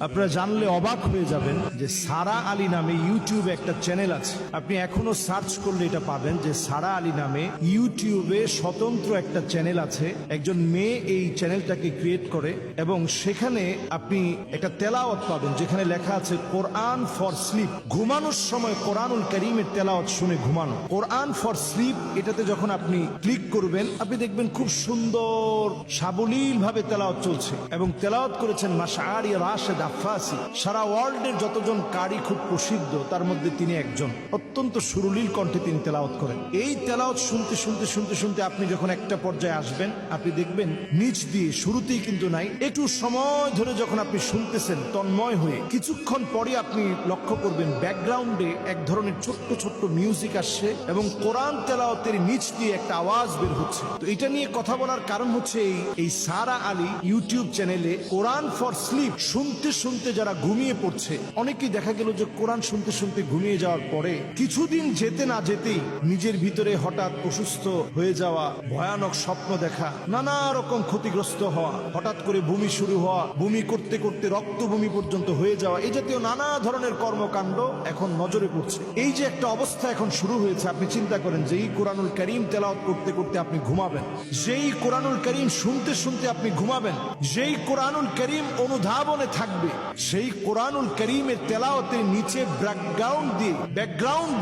আপনারা জানলে অবাক হয়ে যাবেন যে সারা আলী নামে ইউটিউবে একটা চ্যানেল আছে। আপনি এখনো সার্চ করলে এটা পাবেন যে সারা আলী নামে ইউটিউবে স্বতন্ত্র একটা চ্যানেল আছে। একজন মেয়ে এই চ্যানেলটাকে ক্রিয়েট করে এবং সেখানে আপনি একটা তেলাওয়াত পাবেন যেখানে লেখা আছে কোরআন ফর স্লিপ। ঘুমানোর সময় কোরআনুল কারীমের তেলাওয়াত শুনে ঘুমানো। কোরআন ফর স্লিপ এটাতে যখন আপনি ক্লিক করবেন আপনি দেখবেন খুব সুন্দর সাবলীল ভাবে তেলাওয়াত চলছে এবং তেলাওয়াত করেছেন মাশআরি রাশেদ আফাসি। সারা ওয়ার্ল্ডের যতজন কারি খুব প্রসিদ্ধ তার মধ্যে তিনি একজন। অত্যন্ত সুরলীল কণ্ঠে তিনি তেলাওয়াত করেন। এই তেলাওয়াত শুনতে শুনতে শুনতে শুনতে আপনি যখন একটা পর্যায়ে আসবেন আপনি দেখবেন নিচ দিয়ে, শুরুতেই কিন্তু নাই, একটু সময় ধরে যখন আপনি শুনতেছেন তন্ময় হয়ে, কিছুক্ষণ পরে আপনি লক্ষ্য করবেন ব্যাকগ্রাউন্ডে এক ধরনের ছোট্ট ছোট্ট মিউজিক আসছে এবং কোরআন তেলাওয়াতের নিচ দিয়ে একটা আওয়াজ বের হচ্ছে। তো এটা নিয়ে কথা বলার কারণ হচ্ছে এই সারা আলী ইউটিউব চ্যানেলে কোরআন ফর স্লিপ শুনতে শুনতে যারা ঘুমিয়ে পড়ছে, অনেকেই দেখা গেল যে কোরআন শুনতে শুনতে ঘুমিয়ে যাওয়ার পরে কিছুদিন যেতে না যেতেই নিজের ভিতরে হঠাৎ অসুস্থ হয়ে যাওয়া, ভয়ানক স্বপ্ন দেখা, নানা রকম ক্ষতিগ্রস্ত হওয়া, হঠাৎ করে বমি শুরু হওয়া, বমি করতে করতে রক্ত বমি পর্যন্ত হয়ে যাওয়া, এই জাতীয় নানা ধরনের কর্মকাণ্ড এখন নজরে পড়ছে। এই যে একটা অবস্থা এখন শুরু হয়েছে, আপনি চিন্তা করেন যে এই কোরআনুল কারীম তেলাওয়াত করতে করতে আপনি ঘুমাবেন, যেই কোরআনুল কারীম শুনতে শুনতে আপনি ঘুমাবেন, যেই কোরআনুল কারীম অনুধাবনে থাকবে, সেই কোরআনুল কারীমের তেলাওয়াতের নিচে ব্যাকগ্রাউন্ড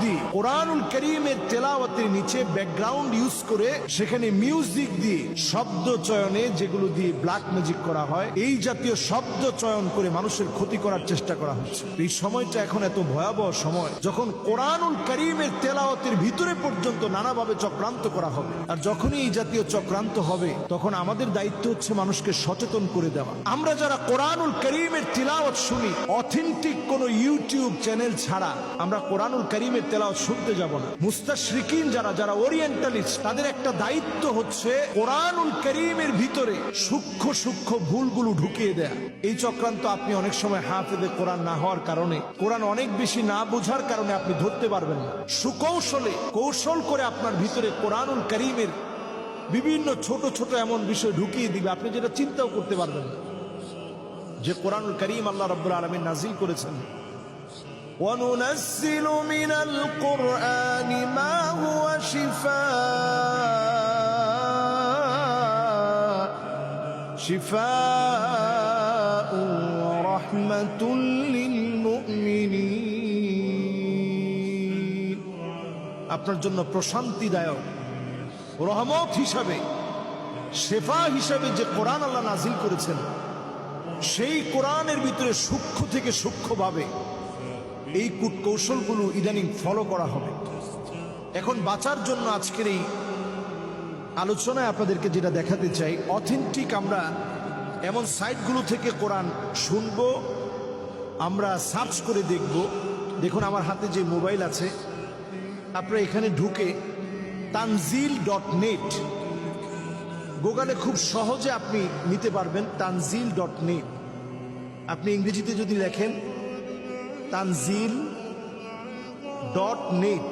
দিয়ে কোরআনুল কারীমের তেলাওয়াতের নিচে ব্যাকগ্রাউন্ড ইউজ করে সেখানে মিউজিক দিয়ে শব্দ চয়নে, যেগুলো দিয়ে ব্ল্যাক ম্যাজিক করা হয়, এই জাতীয় শব্দ চয়ন করে মানুষের ক্ষতি করার চেষ্টা করা হচ্ছে। এই সময়টা এখন এত ভয়াবহ সময় যখন কোরআনুল কারীমের তেলাওয়াতের ভিতরে পর্যন্ত নানাভাবে চক্রান্ত করা হবে। আর যখনই এই জাতীয় চক্রান্ত হবে তখন আমাদের দায়িত্ব হচ্ছে মানুষকে সচেতন করে দেওয়া। আমরা যারা কোরআনুল কারীমের তিলাওয়াত শুনি, অথেন্টিক কোন ইউটিউব চ্যানেল ছাড়া আমরা কোরআনুল কারীমের তেলাওয়াত শুনতে যাব না। মুস্তাশরিকিন যারা ওরিয়েন্টালিস্ট, তাদের একটা দায়িত্ব হচ্ছে কোরআনুল কারীমের ভিতরে সূক্ষ্ম সূক্ষ্ম ভুলগুলো ঢুকিয়ে দেয়া। এই চক্রান্ত আপনি অনেক সময় হাফেজে কোরআন না হওয়ার কারণে, কোরআন অনেক বেশি না বোঝার কারণে আপনি ধরতে পারবেন না। কৌশল করে আপনার ভিতরে কোরআনুল কারীমের বিভিন্ন ছোট ছোট এমন বিষয় ঢুকিয়ে দিবে আপনি যেটা চিন্তাও করতে পারবেন না, যে কোরআনুল কারীম আল্লাহ রাব্বুল আলামিন নাযিল করেছেন। وَنُنَزِّلُ مِنَ الْقُرْآنِ مَا هُوَ شِفَاءٌ وَرَحْمَةٌ لِّلْمُؤْمِنِينَ। আপনার জন্য প্রশান্তিদায়ক, রহমত হিসাবে, শেফা হিসাবে যে কোরআন আল্লাহ নাযিল করেছেন, সেই কোরআনের ভিতরে সূক্ষ্ম থেকে সূক্ষ্মভাবে এই কৌশলগুলো ইদানিং ফলো করা হবে। এখন বাঁচার জন্য আজকের এই আলোচনায় আপনাদেরকে যেটা দেখাতে চাই, অথেন্টিক আমরা এমন সাইটগুলো থেকে কোরআন শুনবো, আমরা সার্চ করে দেখব। দেখুন আমার হাতে যে মোবাইল আছে, আপনারা এখানে ঢুকে তানজিল.নেট গুগলে খুব সহজে আপনি নিতে পারবেন। তানজিল.নেট আপনি ইংরেজিতে যদি লেখেন তানজিল.নেট